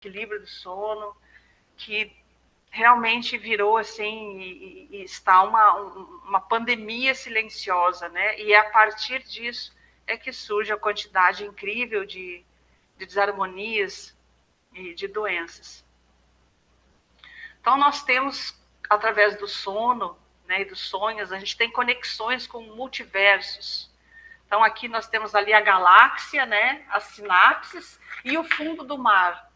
equilíbrio do sono, que realmente virou assim e está uma pandemia silenciosa, né? E a partir disso é que surge a quantidade incrível de desarmonias e de doenças. Então nós temos, através do sono, né, e dos sonhos, a gente tem conexões com multiversos. Então aqui nós temos ali a galáxia, né, as sinapses e o fundo do mar.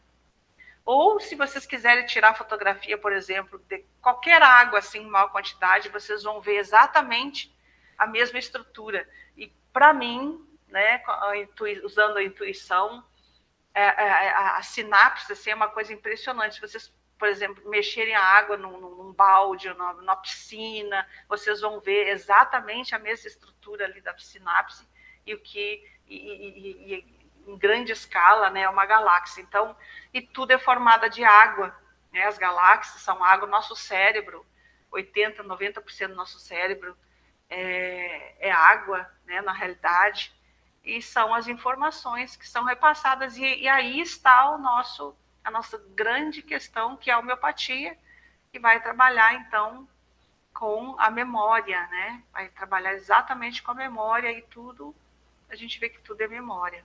Ou, se vocês quiserem tirar fotografia, por exemplo, de qualquer água, assim, em maior quantidade, vocês vão ver exatamente a mesma estrutura. E, para mim, né, usando a intuição, a sinapse assim, é uma coisa impressionante. Se vocês, por exemplo, mexerem a água num balde, numa piscina, vocês vão ver exatamente a mesma estrutura ali da sinapse e o que... em grande escala, né, é uma galáxia. Então, e tudo é formada de água, né? As galáxias são água. Nosso cérebro, 80%, 90% do nosso cérebro é água, né, na realidade, e são as informações que são repassadas, e aí está a nossa grande questão, que é a homeopatia, que vai trabalhar, então, com a memória, né? Vai trabalhar exatamente com a memória, e tudo, a gente vê que tudo é memória.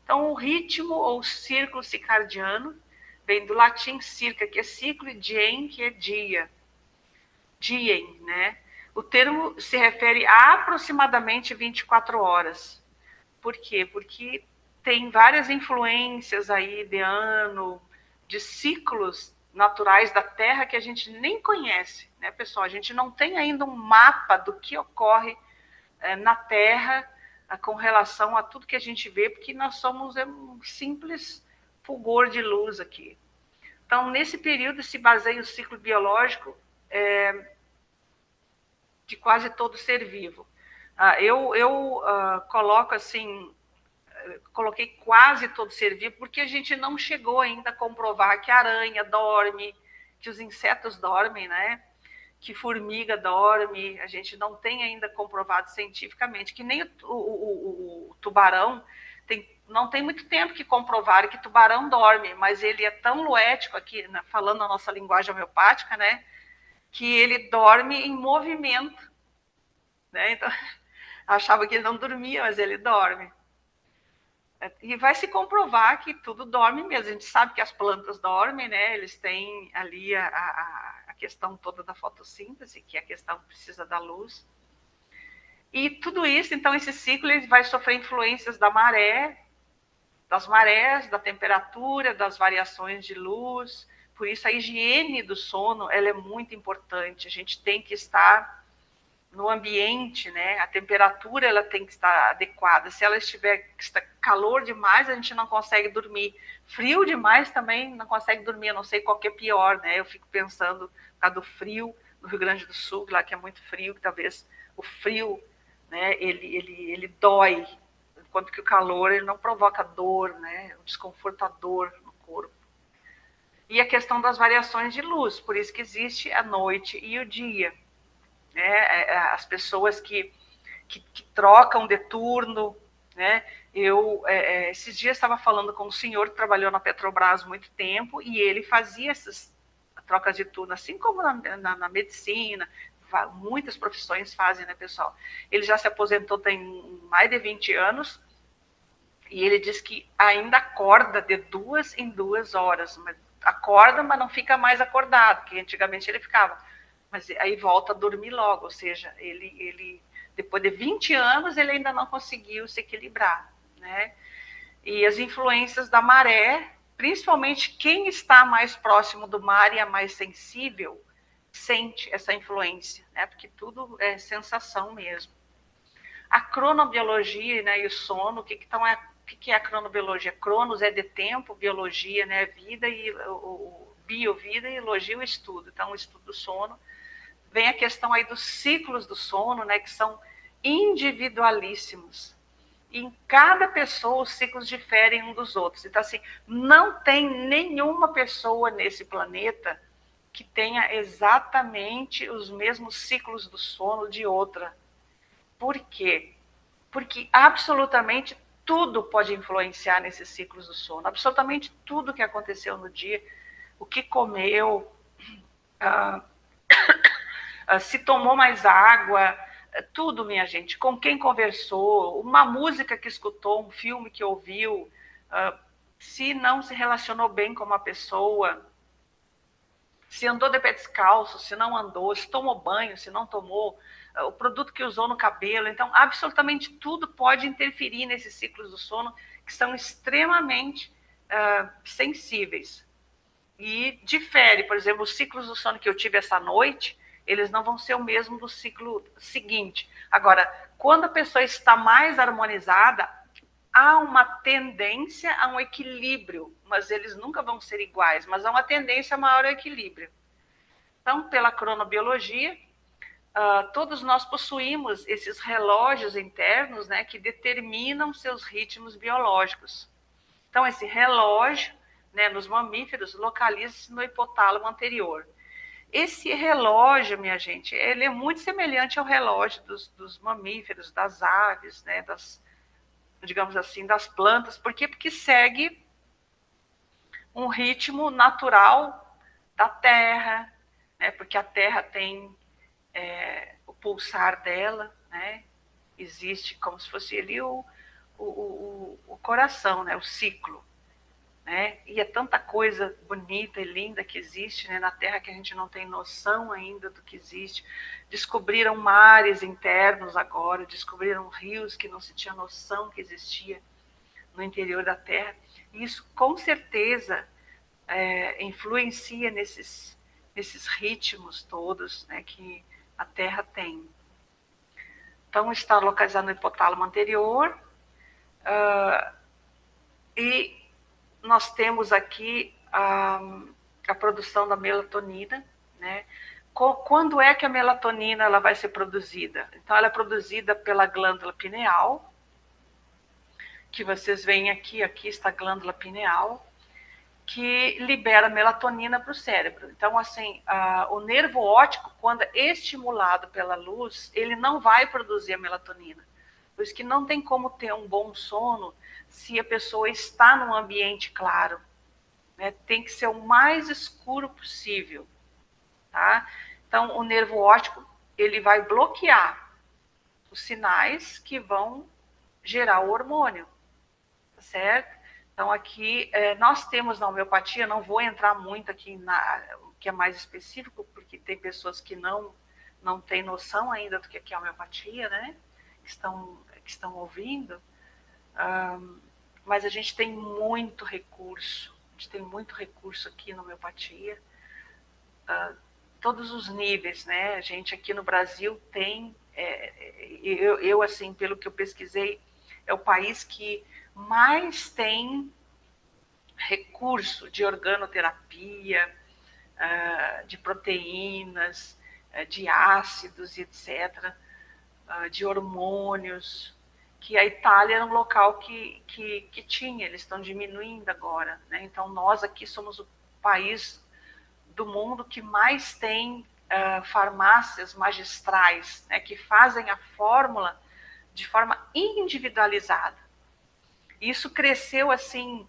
Então, o ritmo ou círculo circadiano vem do latim circa, que é ciclo, e diem, que é dia. Diem, né? O termo se refere a aproximadamente 24 horas. Por quê? Porque tem várias influências aí de ano, de ciclos naturais da Terra que a gente nem conhece, né, pessoal? A gente não tem ainda um mapa do que ocorre na Terra com relação a tudo que a gente vê, porque nós somos um simples fulgor de luz aqui. Então, nesse período se baseia o ciclo biológico de quase todo ser vivo. Eu coloco assim, coloquei quase todo ser vivo, porque a gente não chegou ainda a comprovar que a aranha dorme, que os insetos dormem, né? Que formiga dorme, a gente não tem ainda comprovado cientificamente, que nem o tubarão, não tem muito tempo que comprovaram que tubarão dorme, mas ele é tão luético aqui, falando a nossa linguagem homeopática, né, que ele dorme em movimento, né? Então, achava que ele não dormia, mas ele dorme. E vai se comprovar que tudo dorme mesmo. A gente sabe que as plantas dormem, né? Eles têm ali a questão toda da fotossíntese, que é a questão que precisa da luz. E tudo isso, então, esse ciclo ele vai sofrer influências da maré, das marés, da temperatura, das variações de luz. Por isso, a higiene do sono ela é muito importante. A gente tem que estar no ambiente, né? A temperatura ela tem que estar adequada. Se ela estiver calor demais, a gente não consegue dormir. Frio demais também não consegue dormir. Eu não sei qual que é pior, né? Eu fico pensando por causa do frio no Rio Grande do Sul, lá que é muito frio, que talvez o frio, né? Ele dói, enquanto que o calor ele não provoca dor, né? Um desconforto, a dor no corpo. E a questão das variações de luz, por isso que existe a noite e o dia. As pessoas que trocam de turno, né? Esses dias estava falando com um senhor que trabalhou na Petrobras há muito tempo e ele fazia essas trocas de turno, assim como na medicina, muitas profissões fazem, né, pessoal? Ele já se aposentou tem mais de 20 anos e ele diz que ainda acorda de 2 em 2 horas, mas acorda, mas não fica mais acordado, que antigamente ele ficava, mas aí volta a dormir logo, ou seja, ele depois de 20 anos, ele ainda não conseguiu se equilibrar, né? E as influências da maré, principalmente quem está mais próximo do mar e é mais sensível, sente essa influência, né? Porque tudo é sensação mesmo. A cronobiologia, né, e o sono, o que é a cronobiologia? Cronos é de tempo, biologia, né, vida, e o biovida, e logia o estudo. Então, o estudo do sono. Vem a questão aí dos ciclos do sono, né, que são individualíssimos. Em cada pessoa, os ciclos diferem um dos outros. Então, assim, não tem nenhuma pessoa nesse planeta que tenha exatamente os mesmos ciclos do sono de outra. Por quê? Porque absolutamente tudo pode influenciar nesses ciclos do sono, absolutamente tudo que aconteceu no dia, o que comeu, se tomou mais água, tudo, minha gente, com quem conversou, uma música que escutou, um filme que ouviu, se não se relacionou bem com uma pessoa, se andou de pé descalço, se não andou, se tomou banho, se não tomou, o produto que usou no cabelo. Então, absolutamente tudo pode interferir nesses ciclos do sono, que são extremamente sensíveis. E difere, por exemplo, os ciclos do sono que eu tive essa noite, eles não vão ser o mesmo do ciclo seguinte. Agora, quando a pessoa está mais harmonizada, há uma tendência a um equilíbrio, mas eles nunca vão ser iguais, mas há uma tendência maior ao equilíbrio. Então, pela cronobiologia, todos nós possuímos esses relógios internos, né, que determinam seus ritmos biológicos. Então, esse relógio, né, nos mamíferos, localiza-se no hipotálamo anterior. Esse relógio, minha gente, ele é muito semelhante ao relógio dos mamíferos, das aves, né, digamos assim, das plantas. Por quê? Porque segue um ritmo natural da Terra, né, porque a Terra tem o pulsar dela, né, existe como se fosse ali o coração, né, o ciclo. Né? E é tanta coisa bonita e linda que existe, né, na Terra, que a gente não tem noção ainda do que existe. Descobriram mares internos agora, descobriram rios que não se tinha noção que existia no interior da Terra. E isso com certeza influencia nesses ritmos todos, né, que a Terra tem. Então, está localizado no hipotálamo anterior, e nós temos aqui a produção da melatonina, né? Quando é que a melatonina ela vai ser produzida? Então, ela é produzida pela glândula pineal, que vocês veem aqui está a glândula pineal, que libera melatonina para o cérebro. Então, assim, o nervo óptico, quando é estimulado pela luz, ele não vai produzir a melatonina. Por isso que não tem como ter um bom sono se a pessoa está num ambiente claro. Né? Tem que ser o mais escuro possível. Tá? Então, o nervo óptico ele vai bloquear os sinais que vão gerar o hormônio. Tá certo? Então, aqui, nós temos na homeopatia, não vou entrar muito aqui o que é mais específico, porque tem pessoas que não têm noção ainda do que é a homeopatia, né? Que estão ouvindo. Mas a gente tem muito recurso, aqui na homeopatia, todos os níveis, né? A gente aqui no Brasil tem, eu assim, pelo que eu pesquisei, é o país que mais tem recurso de organoterapia, de proteínas, de ácidos, etc., de hormônios, que a Itália era um local que tinha, eles estão diminuindo agora. Né? Então, nós aqui somos o país do mundo que mais tem farmácias magistrais, né, que fazem a fórmula de forma individualizada. Isso cresceu assim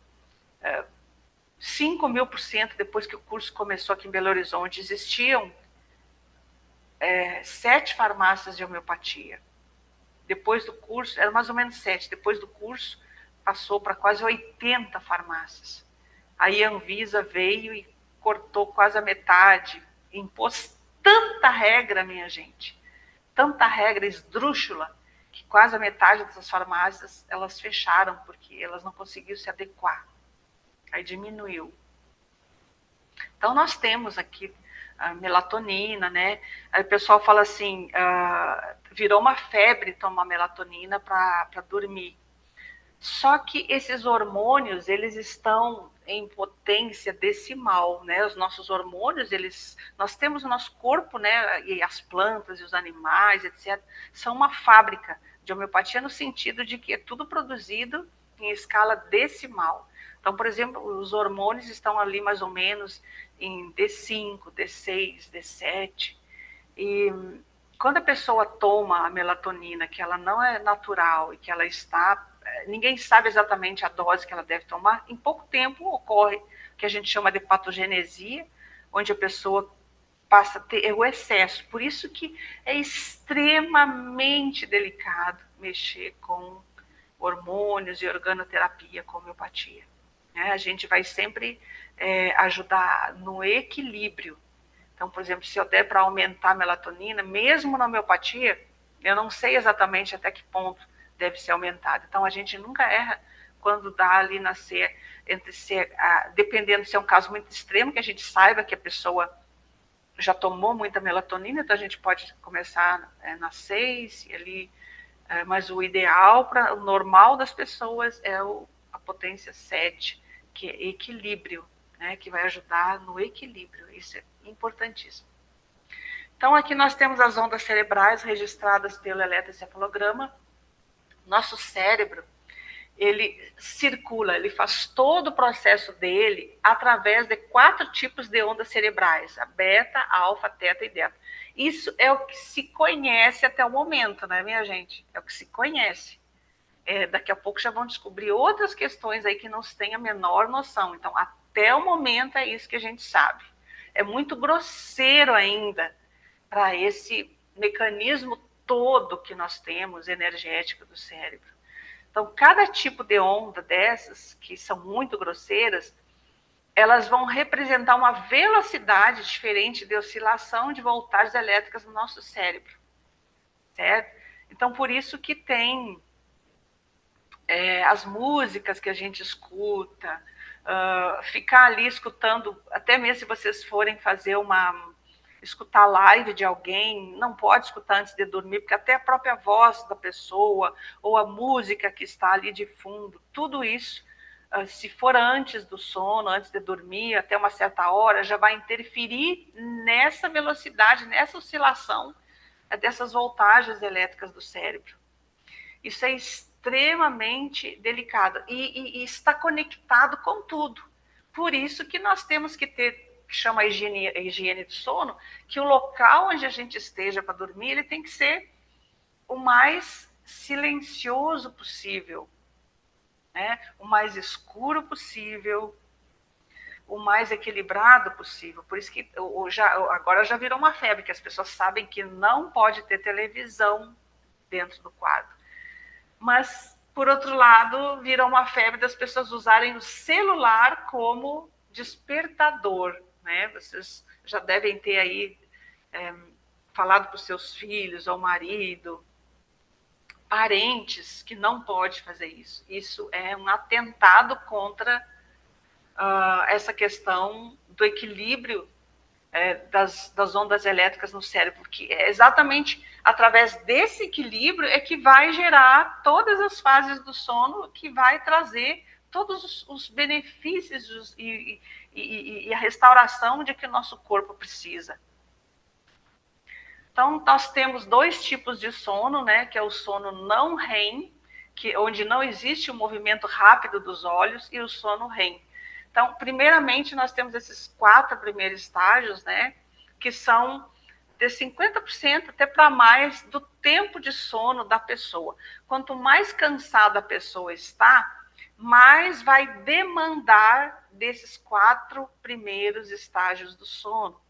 5.000% depois que o curso começou aqui em Belo Horizonte. Existiam 7 farmácias de homeopatia. Depois do curso, era mais ou menos 7. Depois do curso, passou para quase 80 farmácias. Aí a Anvisa veio e cortou quase a metade, impôs tanta regra, minha gente, tanta regra esdrúxula, que quase a metade dessas farmácias elas fecharam, porque elas não conseguiam se adequar. Aí diminuiu. Então, nós temos aqui a melatonina, né? Aí o pessoal fala assim, virou uma febre tomar melatonina para dormir. Só que esses hormônios, eles estão em potência decimal, né? Os nossos hormônios, nós temos o nosso corpo, né? E as plantas e os animais, etc., são uma fábrica de homeopatia no sentido de que é tudo produzido em escala decimal. Então, por exemplo, os hormônios estão ali mais ou menos em D5, D6, D7. E quando a pessoa toma a melatonina, que ela não é natural e que ela está ninguém sabe exatamente a dose que ela deve tomar. Em pouco tempo ocorre o que a gente chama de patogenesia, onde a pessoa passa a ter o excesso. Por isso que é extremamente delicado mexer com hormônios e organoterapia com homeopatia. A gente vai sempre ajudar no equilíbrio. Então, por exemplo, se eu der para aumentar a melatonina, mesmo na homeopatia, eu não sei exatamente até que ponto deve ser aumentado. Então, a gente nunca erra quando dá ali na ser, dependendo se é um caso muito extremo, que a gente saiba que a pessoa já tomou muita melatonina, então a gente pode começar na 6, ali, mas o ideal, o normal das pessoas é a potência 7, que é equilíbrio, né, que vai ajudar no equilíbrio, isso é importantíssimo. Então aqui nós temos as ondas cerebrais registradas pelo eletroencefalograma. Nosso cérebro, ele circula, ele faz todo o processo dele através de 4 tipos de ondas cerebrais, a beta, a alfa, teta e delta. Isso é o que se conhece até o momento, né, minha gente? É o que se conhece. Daqui a pouco já vão descobrir outras questões aí que não se tem a menor noção. Então, até o momento é isso que a gente sabe. É muito grosseiro ainda para esse mecanismo todo que nós temos, energético do cérebro. Então, cada tipo de onda dessas, que são muito grosseiras, elas vão representar uma velocidade diferente de oscilação de voltagens elétricas no nosso cérebro, certo? Então, por isso que tem as músicas que a gente escuta, ficar ali escutando, até mesmo se vocês forem fazer escutar live de alguém, não pode escutar antes de dormir, porque até a própria voz da pessoa, ou a música que está ali de fundo, tudo isso, se for antes do sono, antes de dormir, até uma certa hora, já vai interferir nessa velocidade, nessa oscilação dessas voltagens elétricas do cérebro. Isso é extremamente delicado e está conectado com tudo. Por isso que nós temos que ter, que chama a higiene do sono, que o local onde a gente esteja para dormir, ele tem que ser o mais silencioso possível, né? O mais escuro possível, o mais equilibrado possível. Por isso que agora já virou uma febre, que as pessoas sabem que não pode ter televisão dentro do quarto. Mas, por outro lado, virou uma febre das pessoas usarem o celular como despertador, né? Vocês já devem ter aí falado para os seus filhos, ao marido, parentes, que não pode fazer isso. Isso é um atentado contra essa questão do equilíbrio das ondas elétricas no cérebro, porque é exatamente através desse equilíbrio é que vai gerar todas as fases do sono, que vai trazer todos os benefícios e a restauração de que o nosso corpo precisa. Então, nós temos 2 tipos de sono, né, que é o sono não REM, onde não existe o movimento rápido dos olhos, e o sono REM. Então, primeiramente, nós temos esses 4 primeiros estágios, né, que são de 50% até para mais do tempo de sono da pessoa. Quanto mais cansada a pessoa está, mais vai demandar desses 4 primeiros estágios do sono.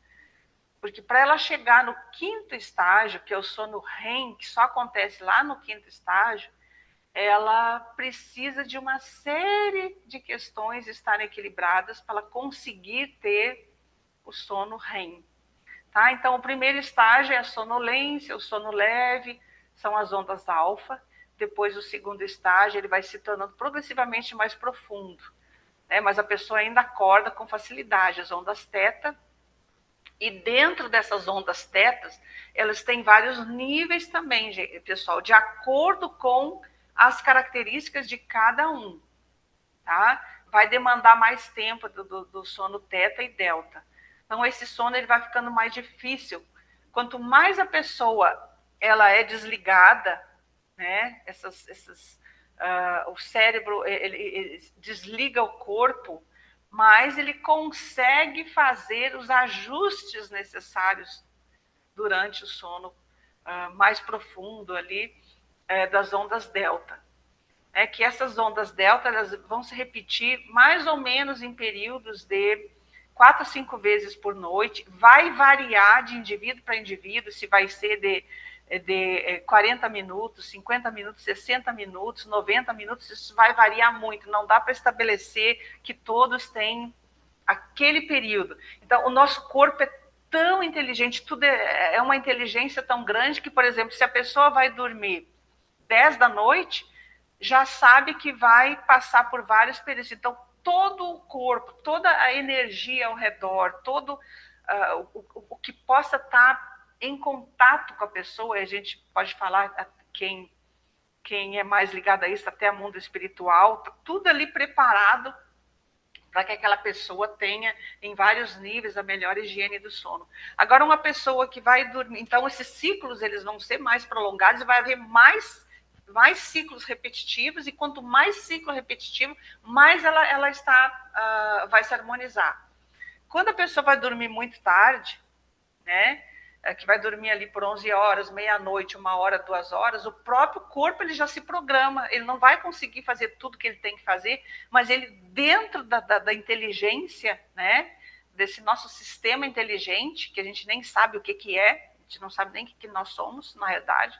Porque para ela chegar no 5º estágio, que é o sono REM, que só acontece lá no 5º estágio, ela precisa de uma série de questões estarem equilibradas para ela conseguir ter o sono REM. Tá? Então, o primeiro estágio é a sonolência, o sono leve, são as ondas alfa. Depois, o segundo estágio, ele vai se tornando progressivamente mais profundo, né? Mas a pessoa ainda acorda com facilidade, as ondas teta. E dentro dessas ondas tetas, elas têm vários níveis também, pessoal, de acordo com as características de cada um, tá? Vai demandar mais tempo do sono teta e delta. Então, esse sono ele vai ficando mais difícil. Quanto mais a pessoa ela é desligada, né? O cérebro ele desliga o corpo, mas ele consegue fazer os ajustes necessários durante o sono mais profundo ali das ondas delta. é que essas ondas delta elas vão se repetir mais ou menos em períodos de 4 a 5 vezes por noite, vai variar de indivíduo para indivíduo, se vai ser de 40 minutos, 50 minutos, 60 minutos, 90 minutos, isso vai variar muito, não dá para estabelecer que todos têm aquele período. Então, o nosso corpo é tão inteligente, tudo é uma inteligência tão grande que, por exemplo, se a pessoa vai dormir 10 da noite, já sabe que vai passar por vários períodos. Então, todo o corpo, toda a energia ao redor, todo o que possa estar em contato com a pessoa, a gente pode falar, quem é mais ligado a isso, até o mundo espiritual, tudo ali preparado para que aquela pessoa tenha, em vários níveis, a melhor higiene do sono. Agora, uma pessoa que vai dormir, então esses ciclos eles vão ser mais prolongados e vai haver mais ciclos repetitivos, e quanto mais ciclo repetitivo, mais ela vai se harmonizar. Quando a pessoa vai dormir muito tarde, né, que vai dormir ali por 11 horas, meia-noite, 1 hora, 2 horas, o próprio corpo ele já se programa, ele não vai conseguir fazer tudo que ele tem que fazer, mas ele, dentro da inteligência, né, desse nosso sistema inteligente, que a gente nem sabe o que é, a gente não sabe nem o que nós somos, na realidade,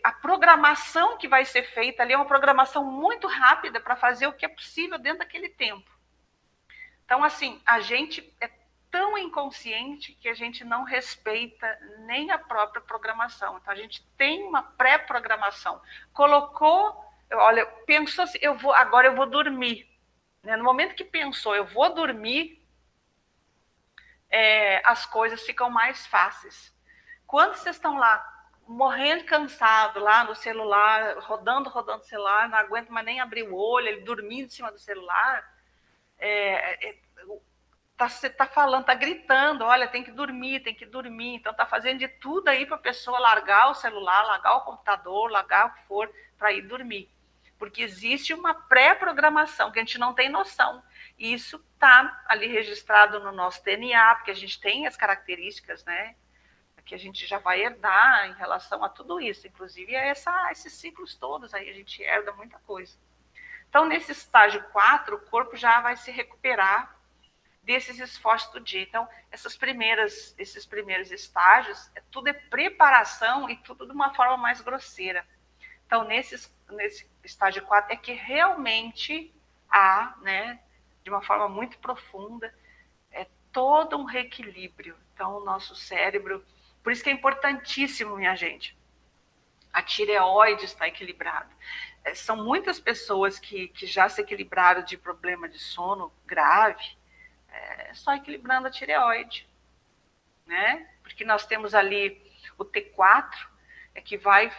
a programação que vai ser feita ali é uma programação muito rápida para fazer o que é possível dentro daquele tempo. Então, assim, a gente é tão inconsciente que a gente não respeita nem a própria programação. Então, a gente tem uma pré-programação. Colocou, olha, pensou assim, agora eu vou dormir. No momento que pensou, eu vou dormir, as coisas ficam mais fáceis. Quando vocês estão lá, morrendo cansado, lá no celular, rodando o celular, não aguenta mais nem abrir o olho, ele dormindo em cima do celular, você está falando, está gritando, olha, tem que dormir, então está fazendo de tudo aí para a pessoa largar o celular, largar o computador, largar o que for, para ir dormir. Porque existe uma pré-programação que a gente não tem noção. E isso está ali registrado no nosso DNA, porque a gente tem as características, né, que a gente já vai herdar em relação a tudo isso, inclusive esses ciclos todos, aí a gente herda muita coisa. Então, nesse estágio 4, o corpo já vai se recuperar desses esforços do dia. Então, esses primeiros estágios, tudo é preparação e tudo de uma forma mais grosseira. Então, nesse estágio 4 é que realmente há, né, de uma forma muito profunda, todo um reequilíbrio. Então, o nosso cérebro, por isso que é importantíssimo, minha gente, a tireoide está equilibrada. São muitas pessoas que já se equilibraram de problema de sono grave, só equilibrando a tireoide, né? Porque nós temos ali o T4, que vai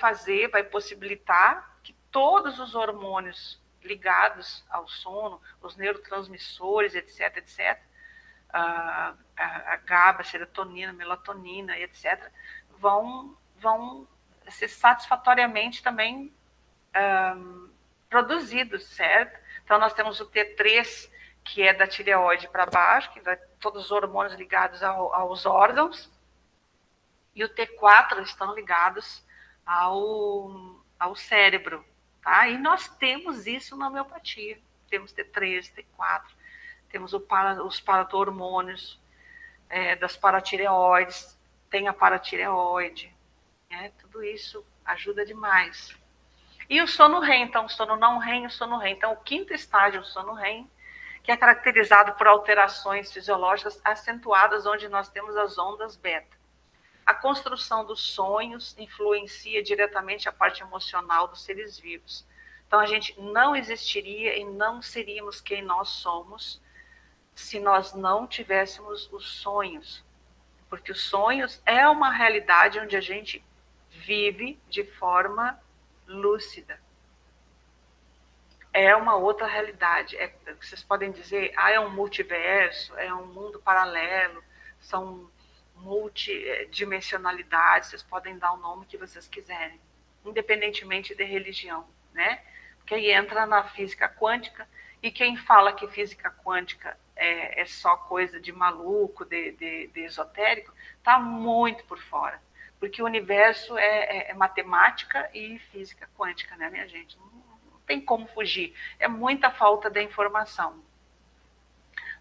possibilitar que todos os hormônios ligados ao sono, os neurotransmissores, etc., a GABA, a serotonina, a melatonina, etc., vão ser satisfatoriamente também produzidos, certo? Então, nós temos o T3, que é da tireoide para baixo, que vai todos os hormônios ligados aos órgãos, e o T4 estão ligados ao cérebro, tá? E nós temos isso na homeopatia. Temos T3, T4, temos os paratormônios das paratireoides, tem a paratireoide, né? Tudo isso ajuda demais. E o sono REM, então, o sono não REM e o sono REM. Então, o quinto estágio, o sono REM, que é caracterizado por alterações fisiológicas acentuadas, onde nós temos as ondas beta. A construção dos sonhos influencia diretamente a parte emocional dos seres vivos. Então, a gente não existiria e não seríamos quem nós somos se nós não tivéssemos os sonhos. Porque os sonhos é uma realidade onde a gente vive de forma lúcida. É uma outra realidade. Vocês podem dizer, é um multiverso, é um mundo paralelo, são multidimensionalidades, vocês podem dar o nome que vocês quiserem, independentemente de religião, né? Porque aí entra na física quântica, e quem fala que física quântica é só coisa de maluco, de esotérico, está muito por fora. porque o universo é matemática e física quântica, né, minha gente? Não tem como fugir, é muita falta de informação.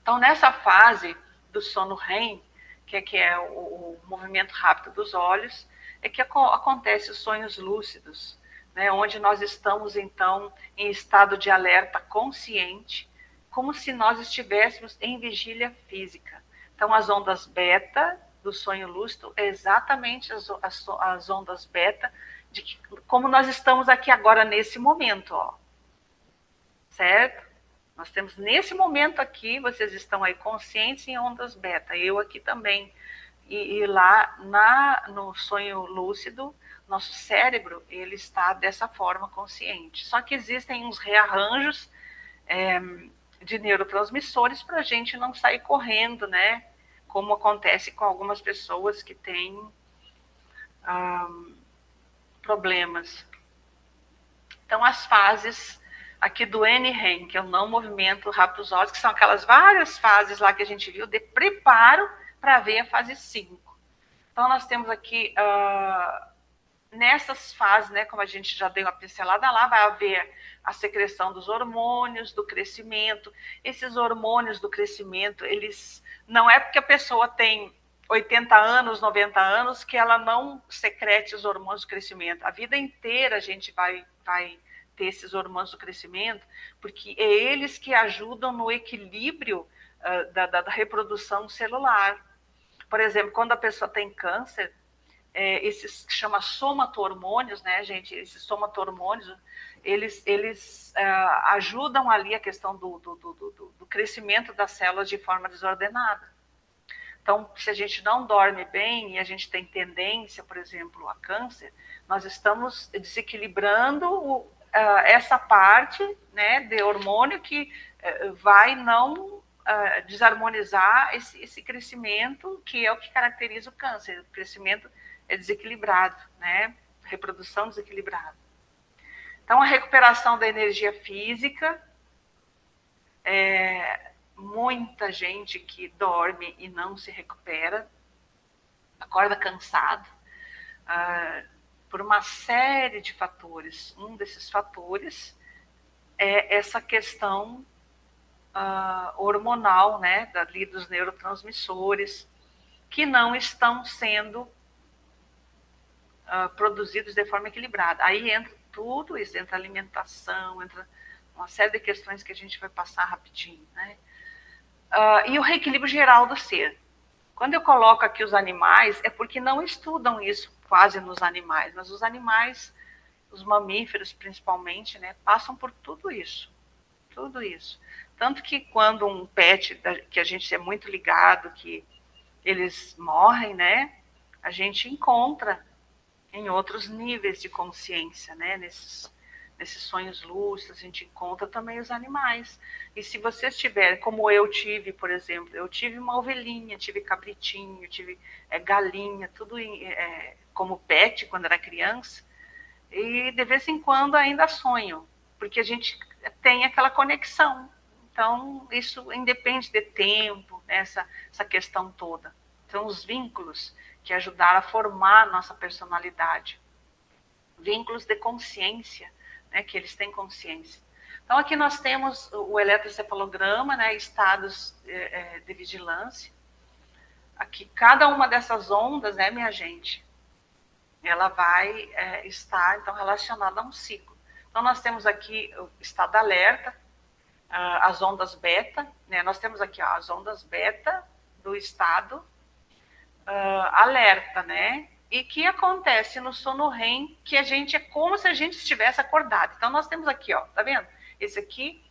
Então, nessa fase do sono REM, que é o movimento rápido dos olhos, é que acontece os sonhos lúcidos, né, onde nós estamos, então, em estado de alerta consciente, como se nós estivéssemos em vigília física. Então, as ondas beta do sonho lúcido é exatamente as ondas beta de que, como nós estamos aqui agora nesse momento, ó, certo? Nós temos nesse momento aqui, vocês estão aí conscientes em ondas beta, eu aqui também. E lá no sonho lúcido, nosso cérebro ele está dessa forma consciente. Só que existem uns rearranjos de neurotransmissores para a gente não sair correndo, né? Como acontece com algumas pessoas que têm problemas. Então, as fases aqui do NREM, que é o não movimento rápido dos olhos, que são aquelas várias fases lá que a gente viu de preparo para ver a fase 5. Então, nós temos aqui, nessas fases, né, como a gente já deu uma pincelada lá, vai haver a secreção dos hormônios do crescimento. Esses hormônios do crescimento, eles não é porque a pessoa tem 80 anos, 90 anos, que ela não secrete os hormônios do crescimento. A vida inteira a gente vai ter esses hormônios do crescimento, porque é eles que ajudam no equilíbrio da reprodução celular. Por exemplo, quando a pessoa tem câncer, esses que chama somato-hormônios, né, gente? Esses somato-hormônios, eles ajudam ali a questão do crescimento das células de forma desordenada. Então, se a gente não dorme bem e a gente tem tendência, por exemplo, a câncer, nós estamos desequilibrando essa parte, né, de hormônio que vai não desarmonizar esse crescimento, que é o que caracteriza o câncer. O crescimento é desequilibrado, né? Reprodução desequilibrada. Então, a recuperação da energia física, muita gente que dorme e não se recupera, acorda cansado, por uma série de fatores. Um desses fatores é essa questão hormonal, né, dali dos neurotransmissores, que não estão sendo produzidos de forma equilibrada. Aí entra tudo isso, entra alimentação, entra uma série de questões que a gente vai passar rapidinho, né? E o reequilíbrio geral do ser. Quando eu coloco aqui os animais, é porque não estudam isso quase nos animais, mas os animais, os mamíferos principalmente, né, passam por tudo isso. Tudo isso. Tanto que quando um pet, que a gente é muito ligado, que eles morrem, né, a gente encontra em outros níveis de consciência, né, nesses sonhos lúcidos, a gente encontra também os animais. E se vocês tiverem, como eu tive, por exemplo, eu tive uma ovelhinha, tive cabritinho, tive galinha, tudo como pet quando era criança, e de vez em quando ainda sonho, porque a gente tem aquela conexão. Então, isso independe de tempo, né, essa questão toda. São os vínculos que ajudaram a formar a nossa personalidade. Vínculos de consciência, né, que eles têm consciência. Então, aqui nós temos o eletrocefalograma, né, estados de vigilância. Aqui, cada uma dessas ondas, né, minha gente, ela vai estar, então, relacionada a um ciclo. Então, nós temos aqui o estado alerta, as ondas beta, né, nós temos aqui as ondas beta do estado alerta, né, e que acontece no sono REM, que a gente é como se a gente estivesse acordado. Então, nós temos aqui, ó, tá vendo? Esse aqui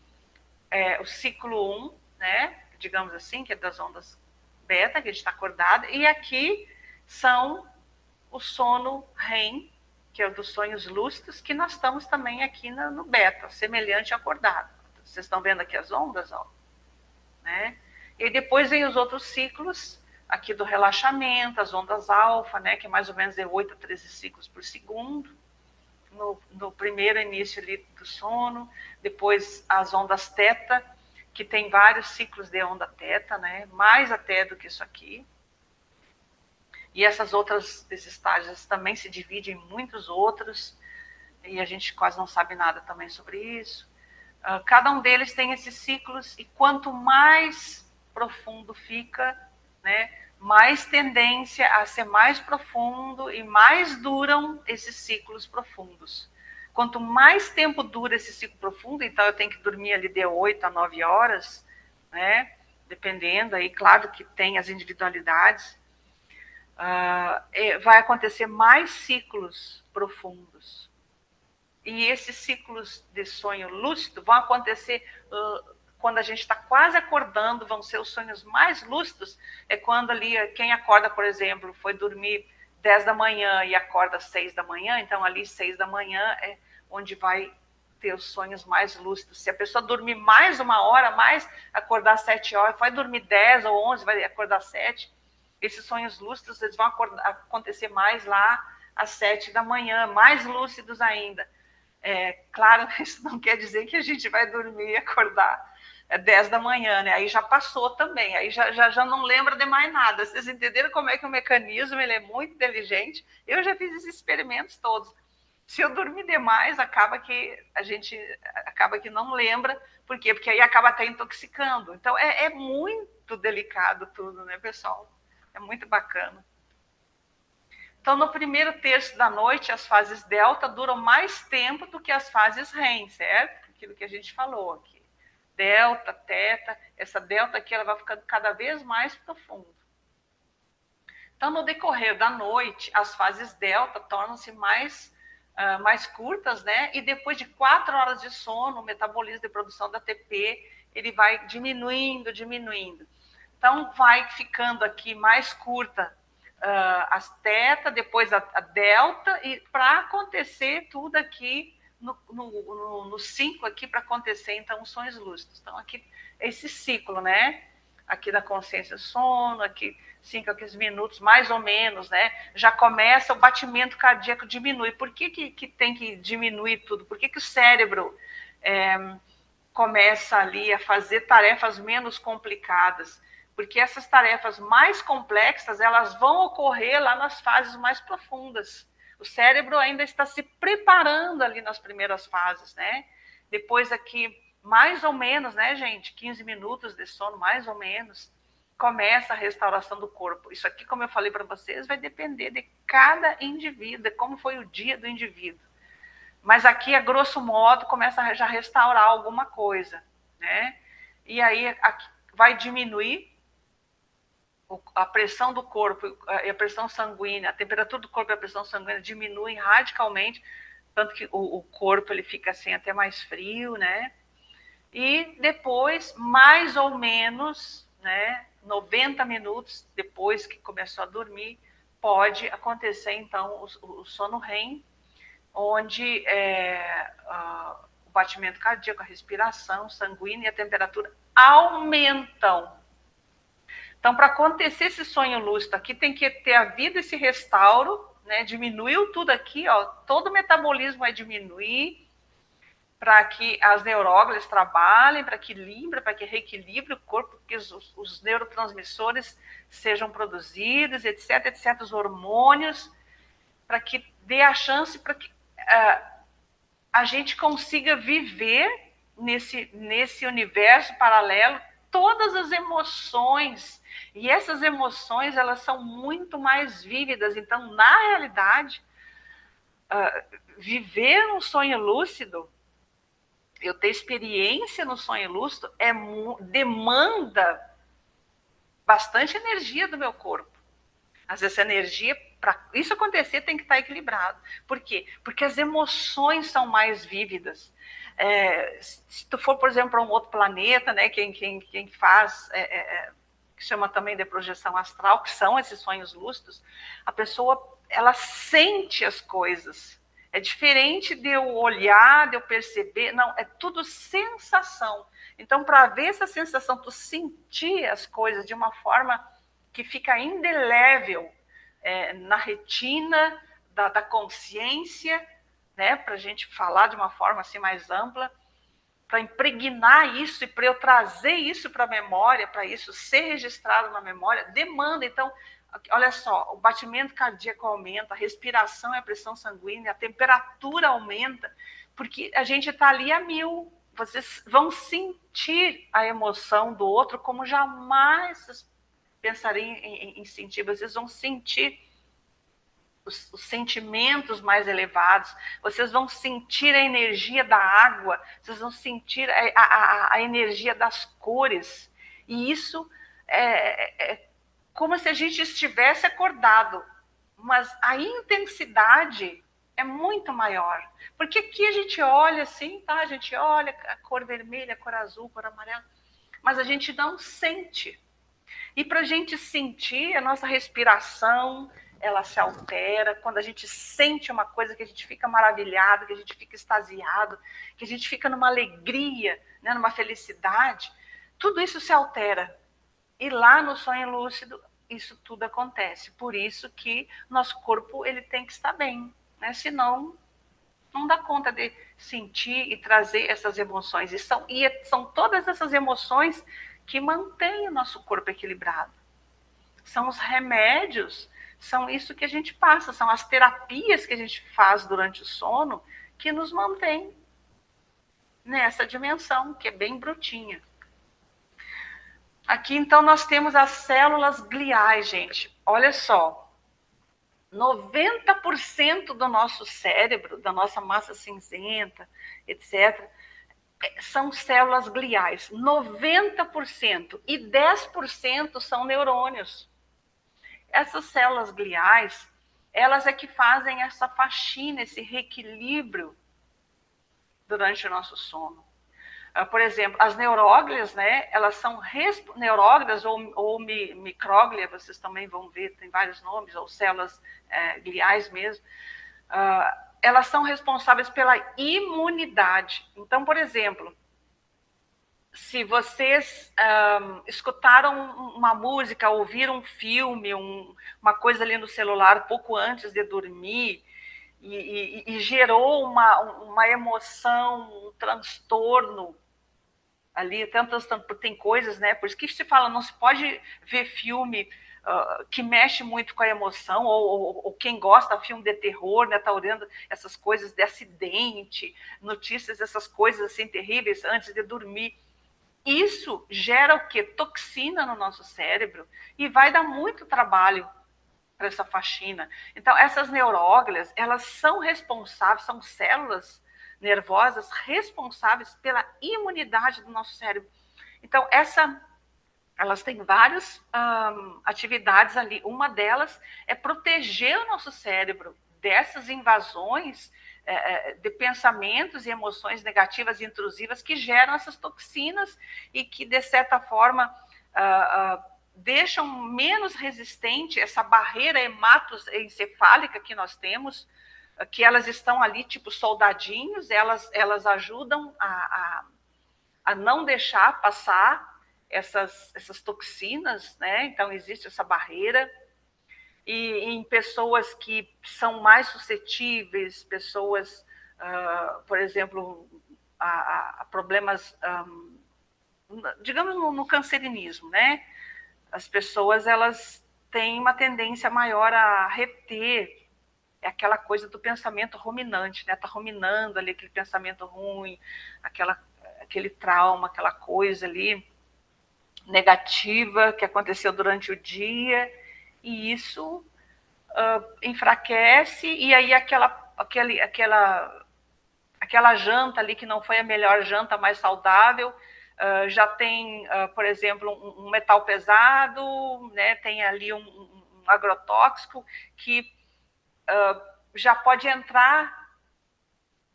é o ciclo 1, né, digamos assim, que é das ondas beta, que a gente está acordado, e aqui são o sono REM, que é o dos sonhos lúcidos, que nós estamos também aqui no beta, semelhante ao acordado. Vocês estão vendo aqui as ondas, ó, né? E depois vem os outros ciclos, aqui do relaxamento, as ondas alfa, né, que é mais ou menos de 8 a 13 ciclos por segundo, no primeiro início ali do sono, depois as ondas teta, que tem vários ciclos de onda teta, né, mais até do que isso aqui. E esses estágios também se dividem em muitos outros, e a gente quase não sabe nada também sobre isso. Cada um deles tem esses ciclos, e quanto mais profundo fica, né, mais tendência a ser mais profundo e mais duram esses ciclos profundos. Quanto mais tempo dura esse ciclo profundo, então eu tenho que dormir ali de 8 a 9 horas, né, dependendo, aí claro que tem as individualidades, vai acontecer mais ciclos profundos. E esses ciclos de sonho lúcido vão acontecer quando a gente está quase acordando, vão ser os sonhos mais lúcidos, é quando ali, quem acorda, por exemplo, foi dormir 10 da manhã e acorda 6 da manhã, então ali 6 da manhã é onde vai ter os sonhos mais lúcidos. Se a pessoa dormir mais 1 hora, mais acordar 7 horas, vai dormir 10 ou 11, vai acordar 7, esses sonhos lúcidos eles vão acontecer mais lá às 7 da manhã, mais lúcidos ainda. Claro, isso não quer dizer que a gente vai dormir e acordar 10 da manhã, né? Aí já passou também, aí já não lembra de mais nada. Vocês entenderam como é que o mecanismo ele é muito inteligente? Eu já fiz esses experimentos todos. Se eu dormir demais, acaba que a gente não lembra. Por quê? Porque aí acaba até intoxicando. Então, é muito delicado tudo, né, pessoal? É muito bacana. Então, no primeiro terço da noite, as fases delta duram mais tempo do que as fases REM, certo? Aquilo que a gente falou aqui. Delta, teta, essa delta aqui ela vai ficando cada vez mais profundo. Então, no decorrer da noite, as fases delta tornam-se mais curtas, né? E depois de 4 horas de sono, o metabolismo de produção da ATP ele vai diminuindo. Então, vai ficando aqui mais curta as teta, depois a delta, e para acontecer tudo aqui no 5 aqui, para acontecer, então, os sonhos lúcidos. Então, aqui, esse ciclo, né? Aqui da consciência sono, aqui 5 a 15 minutos, mais ou menos, né? Já começa o batimento cardíaco diminui. Por que tem que diminuir tudo? Por que o cérebro começa ali a fazer tarefas menos complicadas? Porque essas tarefas mais complexas, elas vão ocorrer lá nas fases mais profundas. O cérebro ainda está se preparando ali nas primeiras fases, né? Depois aqui, mais ou menos, né, gente, 15 minutos de sono, mais ou menos, começa a restauração do corpo. Isso aqui, como eu falei para vocês, vai depender de cada indivíduo, de como foi o dia do indivíduo. Mas aqui, a grosso modo, começa a já restaurar alguma coisa, né? E aí aqui vai diminuir a pressão do corpo, a pressão sanguínea, a temperatura do corpo e a pressão sanguínea diminuem radicalmente, tanto que o corpo ele fica assim até mais frio, né? E depois, mais ou menos, né, 90 minutos depois que começou a dormir, pode acontecer então o sono REM, onde o batimento cardíaco, a respiração sanguínea e a temperatura aumentam. Então, para acontecer esse sonho lúcido aqui, tem que ter havido esse restauro, né? Diminuiu tudo aqui, ó, todo o metabolismo vai diminuir para que as neuróglias trabalhem, para que reequilibre o corpo, que os neurotransmissores sejam produzidos, etc, os hormônios, para que dê a chance para que a gente consiga viver nesse universo paralelo todas as emoções. E essas emoções, elas são muito mais vívidas. Então, na realidade, viver um sonho lúcido, eu ter experiência no sonho lúcido, demanda bastante energia do meu corpo. Às vezes, essa energia, para isso acontecer, tem que estar equilibrado. Por quê? Porque as emoções são mais vívidas. Se tu for, por exemplo, para um outro planeta, né, quem faz, que chama também de projeção astral, que são esses sonhos lúcidos, a pessoa, ela sente as coisas. É diferente de eu olhar, de eu perceber, não, é tudo sensação. Então, para ver essa sensação, tu sentir as coisas de uma forma que fica indelével na retina da consciência, né, para a gente falar de uma forma assim mais ampla, para impregnar isso e para eu trazer isso para a memória, para isso ser registrado na memória, demanda. Então, olha só, o batimento cardíaco aumenta, a respiração e a pressão sanguínea, a temperatura aumenta, porque a gente está ali a 1000. Vocês vão sentir a emoção do outro como jamais pensariam em sentir. Vocês vão sentir os sentimentos mais elevados, vocês vão sentir a energia da água, vocês vão sentir a energia das cores. E isso é como se a gente estivesse acordado, mas a intensidade é muito maior. Porque aqui a gente olha assim, tá? A gente olha a cor vermelha, a cor azul, a cor amarela, mas a gente não sente. E para a gente sentir, a nossa respiração, ela se altera. Quando a gente sente uma coisa, que a gente fica maravilhado, que a gente fica extasiado, que a gente fica numa alegria, né, numa felicidade, tudo isso se altera. E lá no sonho lúcido, isso tudo acontece. Por isso que nosso corpo ele tem que estar bem, né? Senão não dá conta de sentir e trazer essas emoções. E são todas essas emoções que mantêm o nosso corpo equilibrado. São os remédios, são isso que a gente passa, são as terapias que a gente faz durante o sono que nos mantém nessa dimensão, que é bem brutinha. Aqui, então, nós temos as células gliais, gente. Olha só, 90% do nosso cérebro, da nossa massa cinzenta, etc., são células gliais. 90%. E 10% são neurônios. Essas células gliais, elas é que fazem essa faxina, esse reequilíbrio durante o nosso sono. Por exemplo, as neuróglias, né, elas são neuróglias ou micróglia, vocês também vão ver, tem vários nomes, ou células gliais mesmo, elas são responsáveis pela imunidade. Então, por exemplo, se vocês escutaram uma música, ouviram um filme, uma coisa ali no celular pouco antes de dormir, e gerou uma emoção, um transtorno ali, tem coisas, né? Por isso que se fala, não se pode ver filme que mexe muito com a emoção, ou quem gosta de filme de terror, né? Tá olhando essas coisas de acidente, notícias, essas coisas assim terríveis antes de dormir. Isso gera o quê? Toxina no nosso cérebro e vai dar muito trabalho para essa faxina. Então, essas neuróglias, elas são responsáveis, são células nervosas responsáveis pela imunidade do nosso cérebro. Então, elas têm várias atividades ali. Uma delas é proteger o nosso cérebro dessas invasões de pensamentos e emoções negativas e intrusivas que geram essas toxinas e que, de certa forma, deixam menos resistente essa barreira hematoencefálica que nós temos, que elas estão ali tipo soldadinhos, elas ajudam a não deixar passar essas toxinas, né? Então existe essa barreira. E em pessoas que são mais suscetíveis, pessoas, por exemplo, a problemas, digamos, no cancerinismo, né? As pessoas, elas têm uma tendência maior a reter aquela coisa do pensamento ruminante, né? Tá ruminando ali aquele pensamento ruim, aquele trauma, aquela coisa ali negativa que aconteceu durante o dia, e isso enfraquece, e aí aquela janta ali que não foi a melhor janta, mais saudável, já tem, por exemplo, um metal pesado, né, tem ali um agrotóxico que já pode entrar,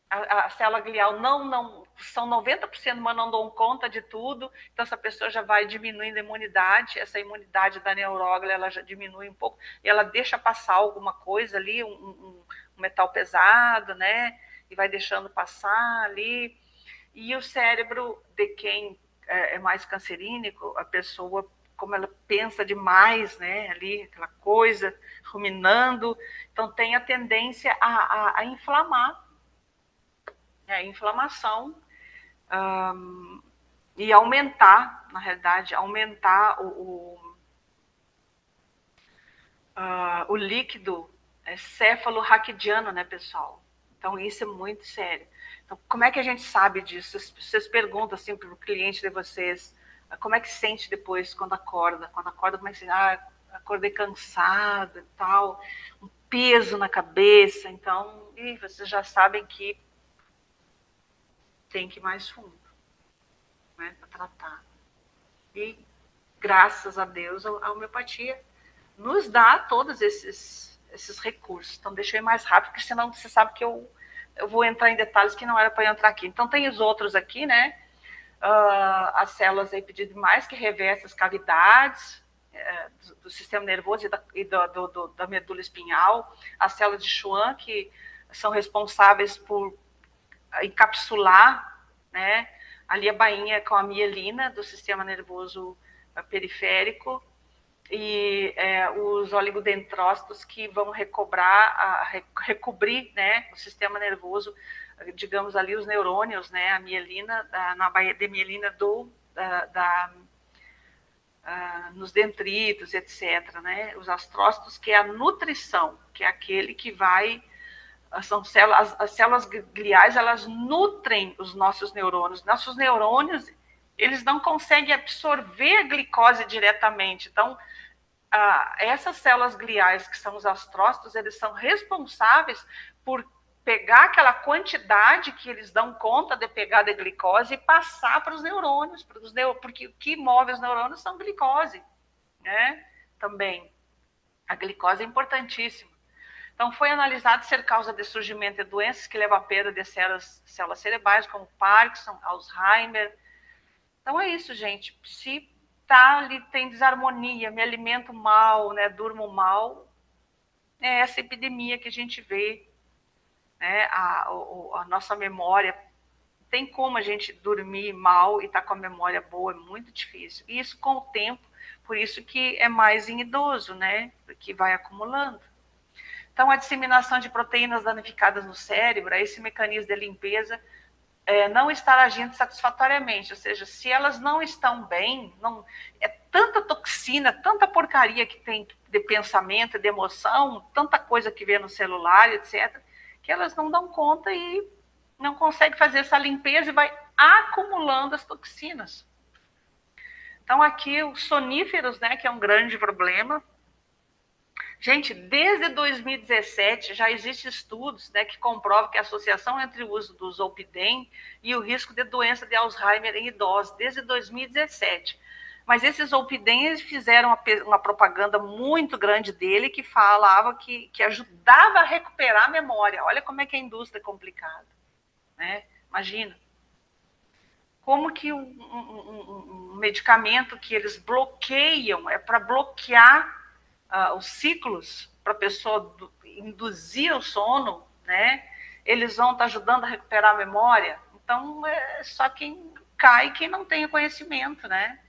a célula glial não são 90%, mas não dão conta de tudo, então essa pessoa já vai diminuindo a imunidade, essa imunidade da neuróglia, ela já diminui um pouco, e ela deixa passar alguma coisa ali, um metal pesado, né, e vai deixando passar ali. E o cérebro de quem é mais cancerínico, a pessoa, como ela pensa demais, né, ali, aquela coisa, ruminando, então tem a tendência a inflamar, a inflamação, e aumentar, na realidade, aumentar o líquido cefalorraquidiano, né, pessoal? Então, isso é muito sério. Então, como é que a gente sabe disso? Vocês perguntam assim para o cliente de vocês, como é que sente depois quando acorda? Quando acorda, como é que sente? Acordei cansada e tal, um peso na cabeça. Então, vocês já sabem que tem que ir mais fundo, né, para tratar. E, graças a Deus, a homeopatia nos dá todos esses recursos. Então, deixa eu ir mais rápido, porque senão você sabe que eu vou entrar em detalhes que não era para eu entrar aqui. Então, tem os outros aqui, né? As células epididimais que revestem as cavidades do sistema nervoso e da medula espinhal, as células de Schwann, que são responsáveis por encapsular, né, ali a bainha com a mielina do sistema nervoso periférico, e os oligodendrócitos que vão recobrir, né, o sistema nervoso, digamos ali os neurônios, né, a mielina, na baía de mielina nos dendritos, etc., né, os astrócitos, que é a nutrição, que é aquele que vai, são células, as células gliais, elas nutrem os nossos neurônios, eles não conseguem absorver a glicose diretamente, então essas células gliais, que são os astrócitos, eles são responsáveis por pegar aquela quantidade que eles dão conta de pegar de glicose e passar para os neurônios, porque o que move os neurônios são glicose, né? Também. A glicose é importantíssima. Então, foi analisado ser causa de surgimento de doenças que levam à perda de células cerebrais, como Parkinson, Alzheimer. Então, é isso, gente. Se ali tem desarmonia, me alimento mal, né, durmo mal, é essa epidemia que a gente vê, né, a nossa memória. Tem como a gente dormir mal e estar com a memória boa, é muito difícil. E isso com o tempo, por isso que é mais em idoso, né, porque vai acumulando. Então, a disseminação de proteínas danificadas no cérebro, esse mecanismo de limpeza, não estar agindo satisfatoriamente, ou seja, se elas não estão bem, é tanta toxina, tanta porcaria que tem de pensamento, de emoção, tanta coisa que vê no celular, etc., que elas não dão conta e não conseguem fazer essa limpeza e vai acumulando as toxinas. Então, aqui os soníferos, né, que é um grande problema. Gente, desde 2017 já existem estudos, né, que comprovam que a associação entre o uso do Zolpidem e o risco de doença de Alzheimer em idosos, desde 2017. Mas esses Zolpidem, eles fizeram uma propaganda muito grande dele que falava que ajudava a recuperar a memória. Olha como é que a indústria é complicada, né? Imagina. Como que um medicamento que eles bloqueiam, é para bloquear os ciclos para a pessoa induzir o sono, né? Eles vão estar ajudando a recuperar a memória. Então, é só quem cai quem não tem o conhecimento, né?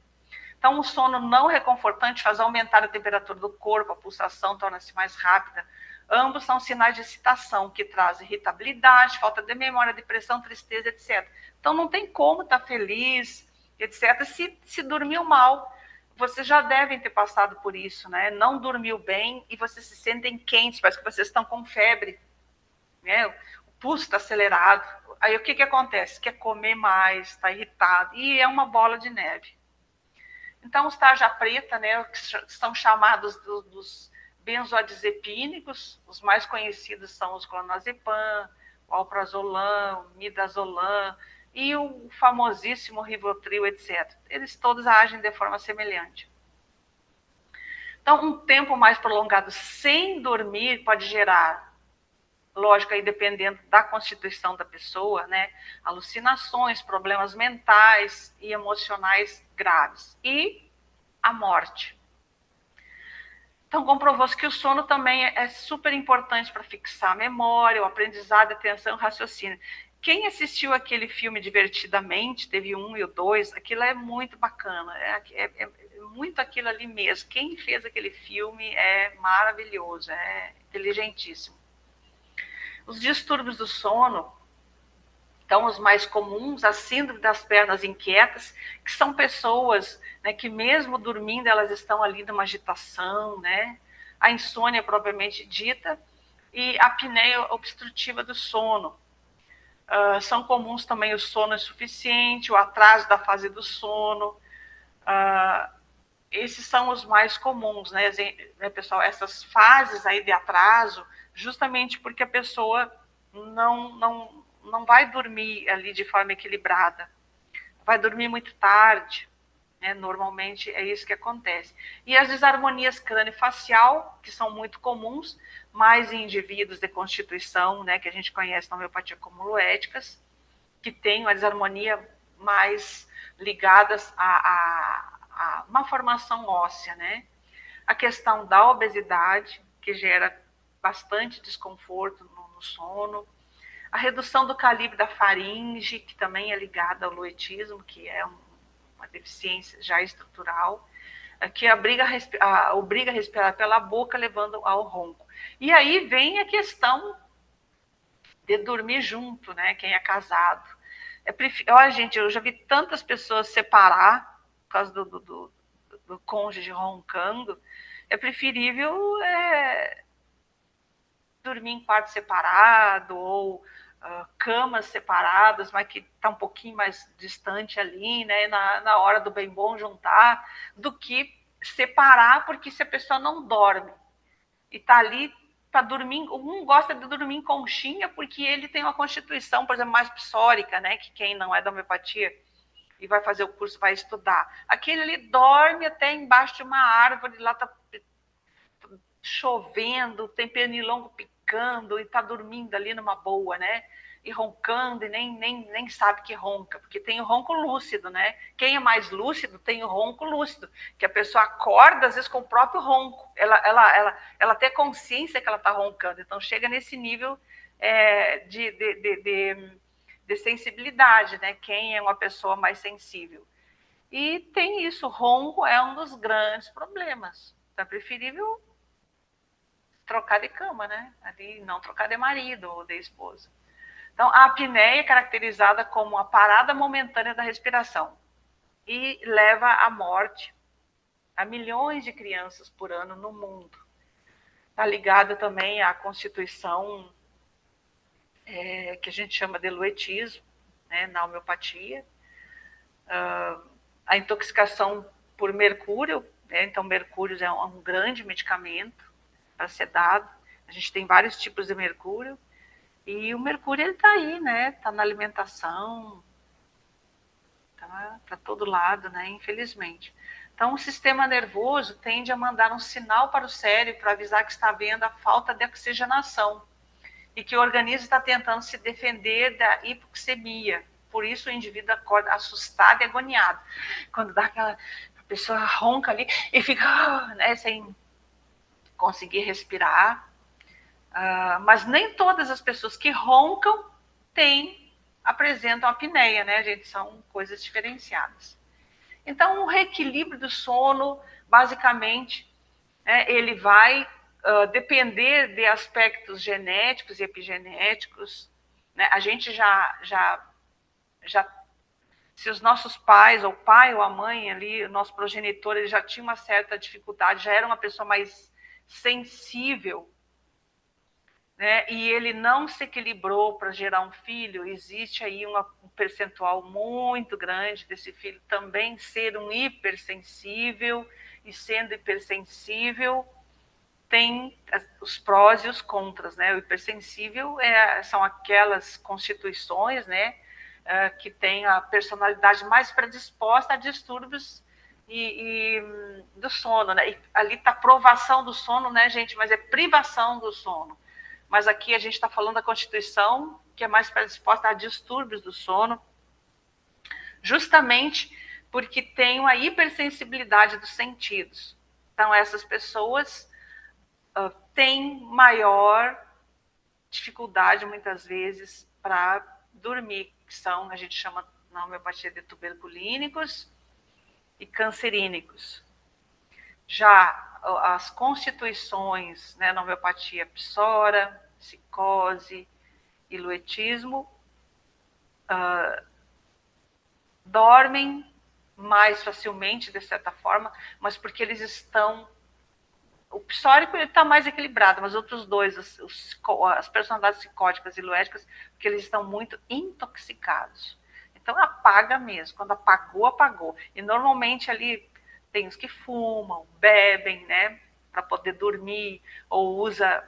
Então, o sono não reconfortante faz aumentar a temperatura do corpo, a pulsação torna-se mais rápida. Ambos são sinais de excitação que trazem irritabilidade, falta de memória, depressão, tristeza, etc. Então, não tem como estar feliz, etc., se dormiu mal. Vocês já devem ter passado por isso, né? Não dormiu bem e vocês se sentem quentes, parece que vocês estão com febre, né? O pulso está acelerado. Aí o que acontece? Quer comer mais, está irritado, e é uma bola de neve. Então, os tarja preta, né, que são chamados dos benzodiazepínicos, os mais conhecidos são os clonazepam, o alprazolam, o midazolam e o famosíssimo Rivotril, etc. Eles todos agem de forma semelhante. Então, um tempo mais prolongado sem dormir pode gerar, lógico, aí dependendo da constituição da pessoa, né, alucinações, problemas mentais e emocionais graves. E a morte. Então, comprovou-se que o sono também é super importante para fixar a memória, o aprendizado, a atenção e o raciocínio. Quem assistiu aquele filme Divertidamente, teve o 1 e o 2, aquilo é muito bacana, é muito aquilo ali mesmo. Quem fez aquele filme é maravilhoso, é inteligentíssimo. Os distúrbios do sono, então, os mais comuns, a síndrome das pernas inquietas, que são pessoas, né, que mesmo dormindo, elas estão ali numa agitação, né? a insônia propriamente dita e a apneia obstrutiva do sono. São comuns também o sono insuficiente, o atraso da fase do sono. Esses são os mais comuns, né, pessoal? Essas fases aí de atraso, justamente porque a pessoa não vai dormir ali de forma equilibrada, vai dormir muito tarde, né? Normalmente é isso que acontece. E as desarmonias crâniofacial, que são muito comuns, mais em indivíduos de constituição, né, que a gente conhece na homeopatia como luéticas, que tem uma desarmonia mais ligadas a uma formação óssea, né? A questão da obesidade, que gera bastante desconforto no sono, a redução do calibre da faringe, que também é ligada ao luetismo, que é uma deficiência já estrutural, que obriga a respirar pela boca, levando ao ronco. E aí vem a questão de dormir junto, né? Quem é casado. Olha, gente, eu já vi tantas pessoas separar por causa do cônjuge roncando. É preferível dormir em quarto separado ou camas separadas, mas que está um pouquinho mais distante ali, né? Na hora do bem bom juntar, do que separar, porque se a pessoa não dorme e está ali para dormir, um gosta de dormir em conchinha porque ele tem uma constituição, por exemplo, mais psórica, né? Que quem não é da homeopatia e vai fazer o curso, vai estudar. Aquele ali dorme até embaixo de uma árvore, lá está chovendo, tem pernilongo picando e está dormindo ali numa boa, né? E roncando e nem sabe que ronca, porque tem o ronco lúcido, né? Quem é mais lúcido tem o ronco lúcido, que a pessoa acorda às vezes com o próprio ronco, ela tem consciência que ela está roncando, então chega nesse nível de sensibilidade, né? Quem é uma pessoa mais sensível. E tem isso, o ronco é um dos grandes problemas. Então é preferível trocar de cama, né? Ali, não trocar de marido ou de esposa. Então, a apneia é caracterizada como a parada momentânea da respiração e leva à morte a milhões de crianças por ano no mundo. Está ligada também à constituição que a gente chama de luetismo, né, na homeopatia. A intoxicação por mercúrio, né, então mercúrio é um grande medicamento para ser dado. A gente tem vários tipos de mercúrio. E o mercúrio, ele está aí, né? Está na alimentação, tá para todo lado, né? Infelizmente. Então, o sistema nervoso tende a mandar um sinal para o cérebro para avisar que está havendo a falta de oxigenação e que o organismo está tentando se defender da hipoxemia. Por isso, o indivíduo acorda assustado e agoniado. Quando dá aquela... A pessoa ronca ali e fica, né, sem conseguir respirar. Mas nem todas as pessoas que roncam apresentam apneia, né, gente? São coisas diferenciadas. Então, o reequilíbrio do sono, basicamente, né, ele vai depender de aspectos genéticos e epigenéticos. Né? A gente já, se os nossos pais, ou o pai ou a mãe ali, o nosso progenitor, ele já tinha uma certa dificuldade, já era uma pessoa mais sensível, né, e ele não se equilibrou para gerar um filho, existe aí um percentual muito grande desse filho também ser um hipersensível, e sendo hipersensível tem os prós e os contras, né? O hipersensível são aquelas constituições, né, que têm a personalidade mais predisposta a distúrbios do sono, né? E ali está provação do sono, né, gente? Mas é privação do sono. Mas aqui a gente está falando da constituição que é mais predisposta a distúrbios do sono, justamente porque tem uma hipersensibilidade dos sentidos. Então, essas pessoas têm maior dificuldade, muitas vezes, para dormir, que são, a gente chama na homeopatia de tuberculínicos e cancerínicos. Já as constituições, né, na homeopatia psora, psicose e luetismo, dormem mais facilmente, de certa forma, mas porque eles estão O psórico está mais equilibrado, mas outros dois, as personalidades psicóticas e luéticas, porque eles estão muito intoxicados. Então apaga mesmo, quando apagou, apagou. E normalmente ali tem os que fumam, bebem, né, para poder dormir, ou usa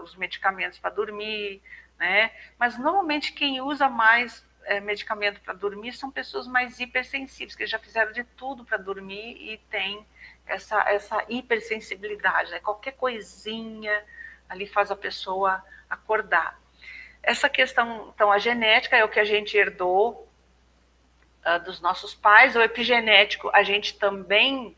os medicamentos para dormir, né? Mas normalmente quem usa mais medicamento para dormir são pessoas mais hipersensíveis, que já fizeram de tudo para dormir e tem essa hipersensibilidade, né? Qualquer coisinha ali faz a pessoa acordar. Essa questão, então, a genética é o que a gente herdou dos nossos pais, o epigenético a gente também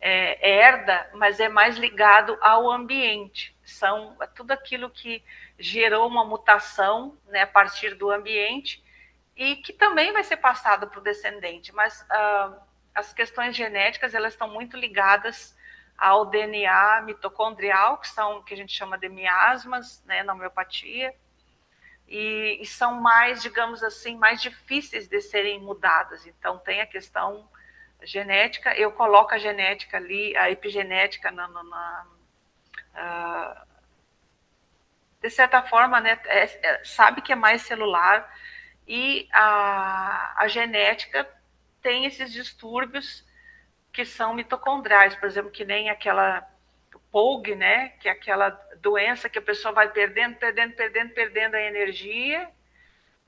herda, mas é mais ligado ao ambiente. São tudo aquilo que gerou uma mutação, né, a partir do ambiente e que também vai ser passado para o descendente. Mas as questões genéticas elas estão muito ligadas ao DNA mitocondrial, que a gente chama de miasmas, né, na homeopatia, e são mais, digamos assim, mais difíceis de serem mudadas. Então tem a questão genética, eu coloco a genética ali, a epigenética de certa forma, né, sabe que é mais celular, e a genética tem esses distúrbios que são mitocondriais, por exemplo, que nem aquela POG, né, que é aquela doença que a pessoa vai perdendo a energia,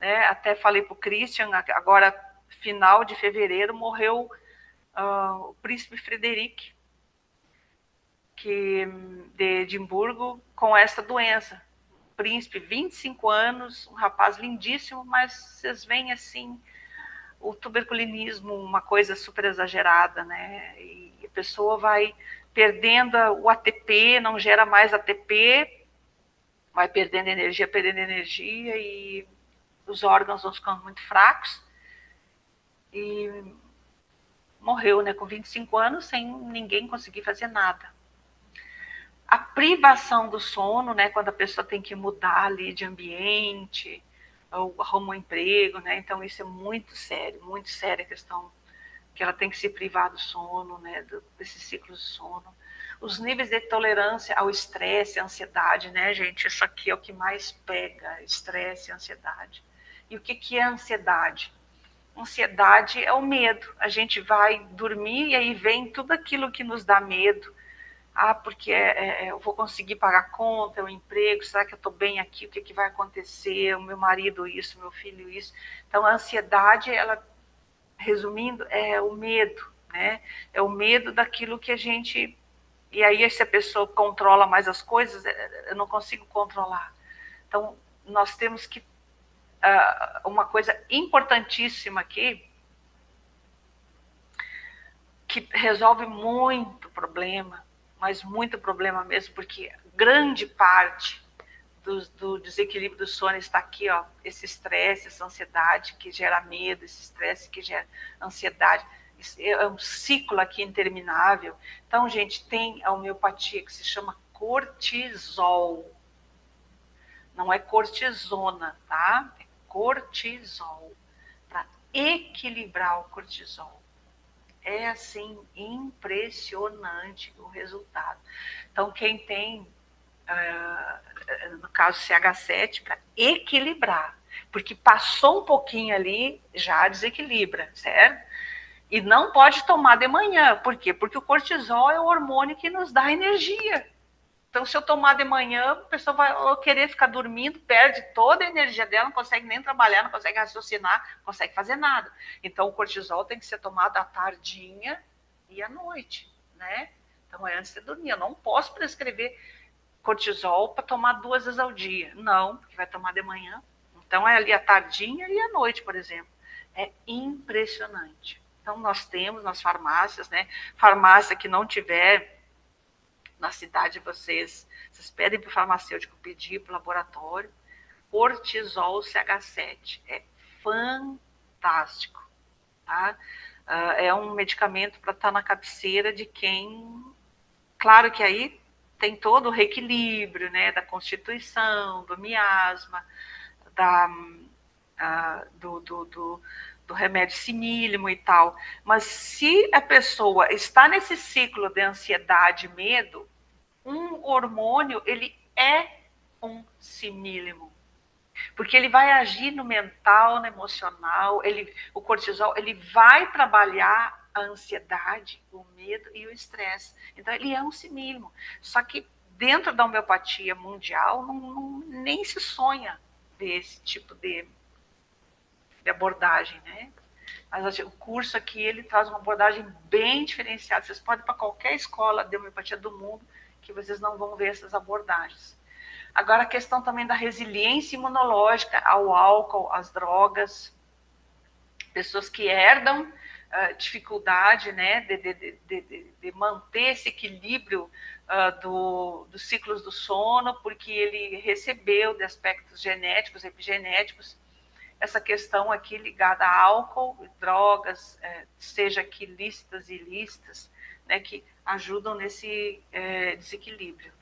né, até falei para o Christian, agora, final de fevereiro, morreu o príncipe Frederic, de Edimburgo, com essa doença. Príncipe, 25 anos, um rapaz lindíssimo, mas vocês veem assim, o tuberculinismo, uma coisa super exagerada, né? E a pessoa vai perdendo o ATP, não gera mais ATP, vai perdendo energia e os órgãos vão ficando muito fracos. E morreu, né, com 25 anos, sem ninguém conseguir fazer nada. A privação do sono, né, quando a pessoa tem que mudar ali de ambiente, ou arruma um emprego, né, então isso é muito séria a questão que ela tem que se privar do sono, né, desses ciclos de sono. Os níveis de tolerância ao estresse, à ansiedade, né, gente, isso aqui é o que mais pega, estresse e ansiedade. E o que é ansiedade? Ansiedade é o medo. A gente vai dormir e aí vem tudo aquilo que nos dá medo. Porque eu vou conseguir pagar a conta, o emprego, será que eu estou bem aqui, o que vai acontecer, o meu marido isso, meu filho isso. Então, a ansiedade, ela, resumindo, é o medo, né? É o medo daquilo que a gente... E aí, se a pessoa controla mais as coisas, eu não consigo controlar. Então, nós temos que... uma coisa importantíssima aqui, que resolve muito problema, mas muito problema mesmo, porque grande parte do desequilíbrio do sono está aqui, ó, esse estresse, essa ansiedade que gera medo, esse estresse que gera ansiedade. É um ciclo aqui interminável. Então, gente, tem a homeopatia que se chama cortisol. Não é cortisona, tá? É cortisol, para equilibrar o cortisol. É assim, impressionante o resultado. Então, quem tem, no caso CH7, para equilibrar, porque passou um pouquinho ali, já desequilibra, certo? E não pode tomar de manhã, por quê? Porque o cortisol é o hormônio que nos dá energia. Então, se eu tomar de manhã, a pessoa vai querer ficar dormindo, perde toda a energia dela, não consegue nem trabalhar, não consegue raciocinar, não consegue fazer nada. Então, o cortisol tem que ser tomado à tardinha e à noite, né? Então, é antes de dormir. Eu não posso prescrever cortisol para tomar 2 vezes ao dia. Não, porque vai tomar de manhã. Então, é ali à tardinha e à noite, por exemplo. É impressionante. Então, nós temos nas farmácias, né? Farmácia que não tiver na cidade de vocês pedem para o farmacêutico pedir para o laboratório, cortisol CH7, é fantástico, tá? É um medicamento para estar na cabeceira de quem, claro que aí tem todo o reequilíbrio, né, da constituição, do miasma, do remédio simílimo e tal, mas se a pessoa está nesse ciclo de ansiedade e medo, um hormônio, ele é um simílimo, porque ele vai agir no mental, no emocional, o cortisol, ele vai trabalhar a ansiedade, o medo e o estresse. Então, ele é um simílimo. Só que dentro da homeopatia mundial, nem se sonha ver esse tipo de abordagem, né? Mas assim, o curso aqui, ele traz uma abordagem bem diferenciada. Vocês podem ir para qualquer escola de homeopatia do mundo, que vocês não vão ver essas abordagens. Agora, a questão também da resiliência imunológica ao álcool, às drogas, pessoas que herdam dificuldade, né, de manter esse equilíbrio dos ciclos do sono, porque ele recebeu de aspectos genéticos, epigenéticos, essa questão aqui ligada a álcool, drogas, seja aqui lícitas e ilícitas, né, que ajudam nesse desequilíbrio.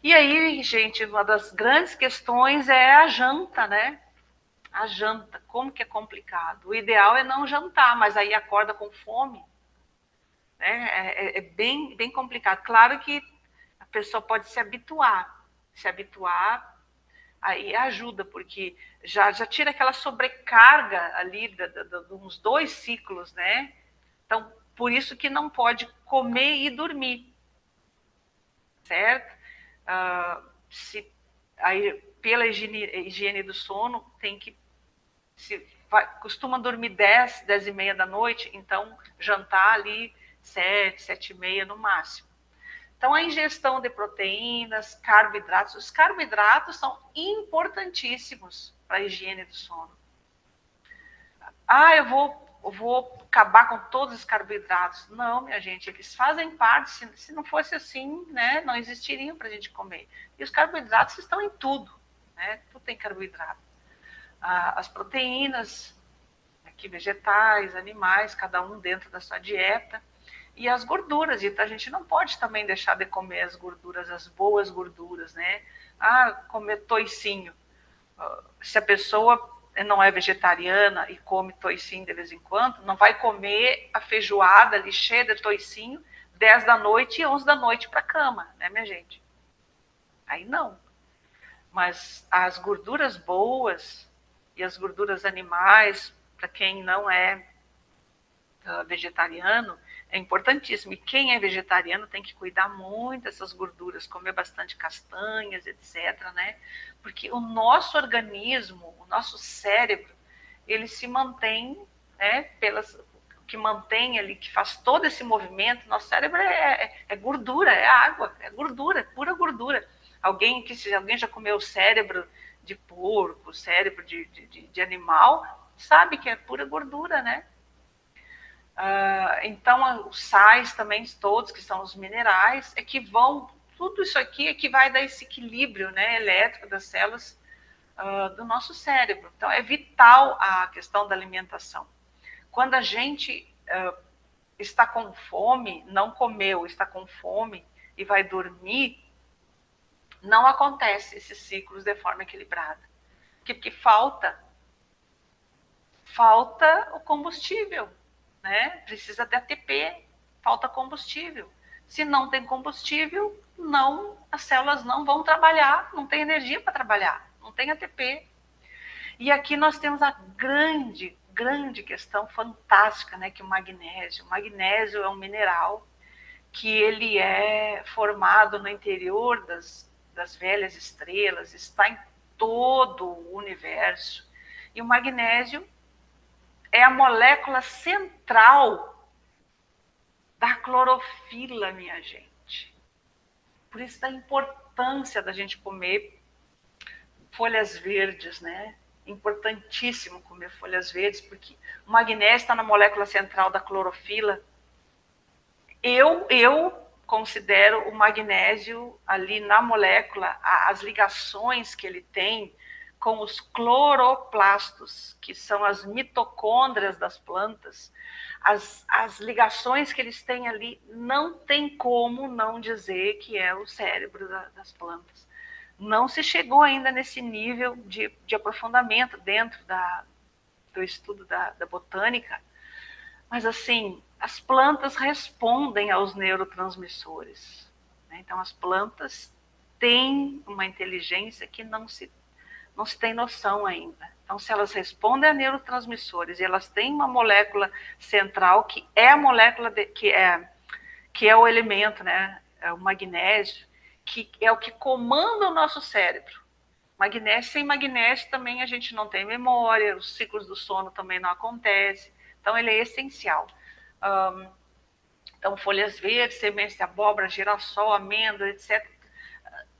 E aí, gente, uma das grandes questões é a janta, né? A janta, como que é complicado. O ideal é não jantar, mas aí acorda com fome. Né? É bem, bem complicado. Claro que a pessoa pode se habituar, aí ajuda, porque já tira aquela sobrecarga ali de uns 2 ciclos, né? Então, por isso que não pode comer e dormir, certo? Se, aí, pela higiene do sono, tem que costuma dormir 10 e meia da noite, então jantar ali 7 e meia no máximo. Então, a ingestão de proteínas, carboidratos, os carboidratos são importantíssimos para a higiene do sono. Ah, eu vou acabar com todos os carboidratos. Não, minha gente, eles fazem parte, se não fosse assim, né, não existiriam para a gente comer. E os carboidratos estão em tudo, né? Tudo tem carboidrato. As proteínas, aqui vegetais, animais, cada um dentro da sua dieta. E as gorduras, e a gente não pode também deixar de comer as gorduras, as boas gorduras, né? Comer toicinho. Se a pessoa não é vegetariana e come toicinho de vez em quando, não vai comer a feijoada ali cheia de toicinho 10 da noite e 11 da noite para a cama, né, minha gente? Aí não. Mas as gorduras boas e as gorduras animais, para quem não é vegetariano, é importantíssimo. E quem é vegetariano tem que cuidar muito dessas gorduras, comer bastante castanhas, etc., né? Porque o nosso organismo, o nosso cérebro, ele se mantém, né, que mantém ali, que faz todo esse movimento, nosso cérebro é gordura, é água, é gordura, é pura gordura. Alguém já comeu cérebro de porco, cérebro de animal, sabe que é pura gordura, né? Então, os sais também, todos, que são os minerais, é que vão, tudo isso aqui é que vai dar esse equilíbrio, né, elétrico das células do nosso cérebro. Então, é vital a questão da alimentação. Quando a gente está com fome, não comeu, está com fome e vai dormir, não acontece esses ciclos de forma equilibrada. Porque falta o combustível, né? Precisa de ATP, falta combustível. Se não tem combustível, as células não vão trabalhar, não tem energia para trabalhar, não tem ATP. E aqui nós temos a grande questão fantástica, né, que o magnésio. O magnésio é um mineral que ele é formado no interior das velhas estrelas, está em todo o universo. E o magnésio é a molécula central da clorofila, minha gente. Por isso da importância da gente comer folhas verdes, né? Importantíssimo comer folhas verdes, porque o magnésio está na molécula central da clorofila. Eu considero o magnésio ali na molécula, as ligações que ele tem com os cloroplastos, que são as mitocôndrias das plantas, as ligações que eles têm ali, não tem como não dizer que é o cérebro das plantas. Não se chegou ainda nesse nível de aprofundamento dentro do estudo da botânica, mas assim, as plantas respondem aos neurotransmissores. né? Então, as plantas têm uma inteligência que não se tem noção ainda. Então, se elas respondem a neurotransmissores e elas têm uma molécula central que é a molécula que é o elemento, né? É o magnésio, que é o que comanda o nosso cérebro. Magnésio, sem magnésio também a gente não tem memória, os ciclos do sono também não acontecem. Então, ele é essencial. Então, folhas verdes, sementes de abóbora, girassol, amêndoa, etc.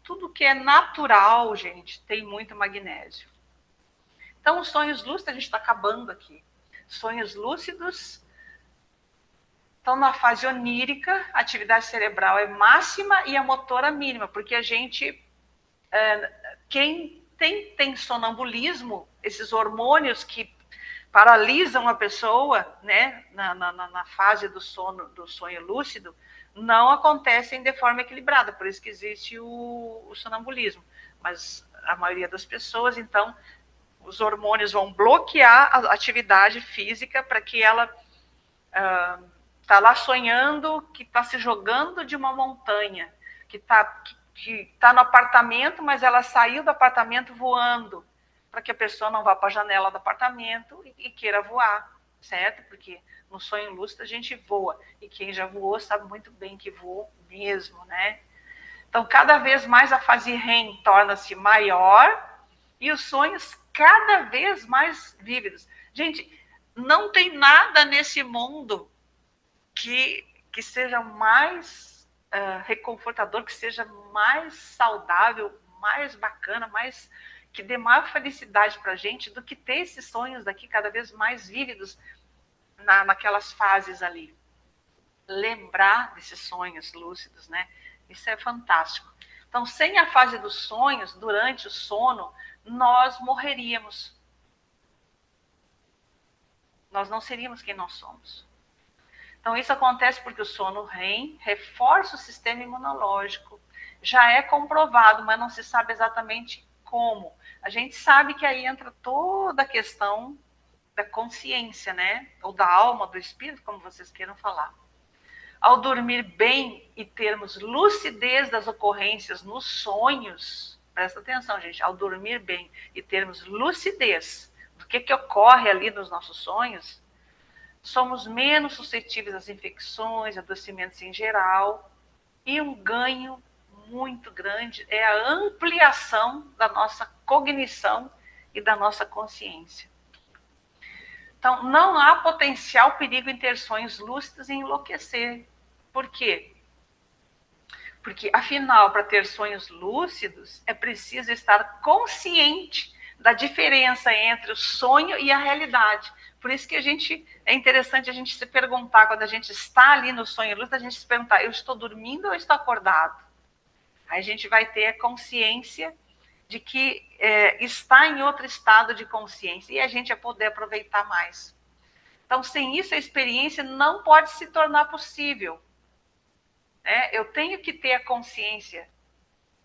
Tudo que é natural, gente, tem muito magnésio. Então, os sonhos lúcidos, a gente está acabando aqui. Sonhos lúcidos estão na fase onírica, a atividade cerebral é máxima e a motora mínima, porque a gente, quem tem sonambulismo, esses hormônios que paralisam a pessoa, né, na fase do sonho lúcido, não acontecem de forma equilibrada, por isso que existe o sonambulismo. Mas a maioria das pessoas, então, os hormônios vão bloquear a atividade física para que ela está lá sonhando que está se jogando de uma montanha, que está no apartamento, mas ela saiu do apartamento voando, para que a pessoa não vá para a janela do apartamento e queira voar, certo? Porque no sonho lúcido a gente voa, e quem já voou sabe muito bem que voou mesmo, né? Então, cada vez mais a fase REM torna-se maior e os sonhos cada vez mais vívidos. Gente, não tem nada nesse mundo que seja mais reconfortador, que seja mais saudável, mais bacana, que dê maior felicidade para a gente do que ter esses sonhos daqui cada vez mais vívidos naquelas fases ali. Lembrar desses sonhos lúcidos, né? Isso é fantástico. Então, sem a fase dos sonhos, durante o sono, nós morreríamos. Nós não seríamos quem nós somos. Então, isso acontece porque o sono REM reforça o sistema imunológico. Já é comprovado, mas não se sabe exatamente como. A gente sabe que aí entra toda a questão da consciência, né? Ou da alma, do espírito, como vocês queiram falar. Ao dormir bem e termos lucidez das ocorrências nos sonhos, presta atenção, gente, ao dormir bem e termos lucidez do que ocorre ali nos nossos sonhos, somos menos suscetíveis às infecções, adoecimentos em geral, e um ganho muito grande é a ampliação da nossa cognição e da nossa consciência. Então, não há potencial perigo em ter sonhos lúcidos e enlouquecer. Por quê? Porque, afinal, para ter sonhos lúcidos, é preciso estar consciente da diferença entre o sonho e a realidade. Por isso que é interessante a gente se perguntar, quando a gente está ali no sonho lúcido, a gente se perguntar, eu estou dormindo ou estou acordado? Aí a gente vai ter a consciência de que está em outro estado de consciência e a gente vai poder aproveitar mais. Então, sem isso, a experiência não pode se tornar possível. Eu tenho que ter a consciência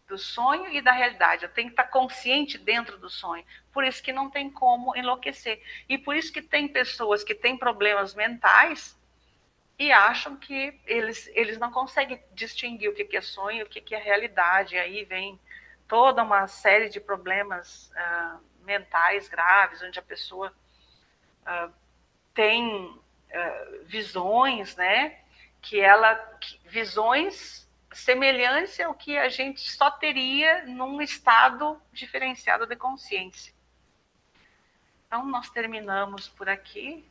do sonho e da realidade. Eu tenho que estar consciente dentro do sonho. Por isso que não tem como enlouquecer. E por isso que tem pessoas que têm problemas mentais e acham que eles não conseguem distinguir o que é sonho e o que é realidade. E aí vem toda uma série de problemas mentais graves, onde a pessoa tem visões, né? Visões semelhantes ao que a gente só teria num estado diferenciado de consciência. Então, nós terminamos por aqui.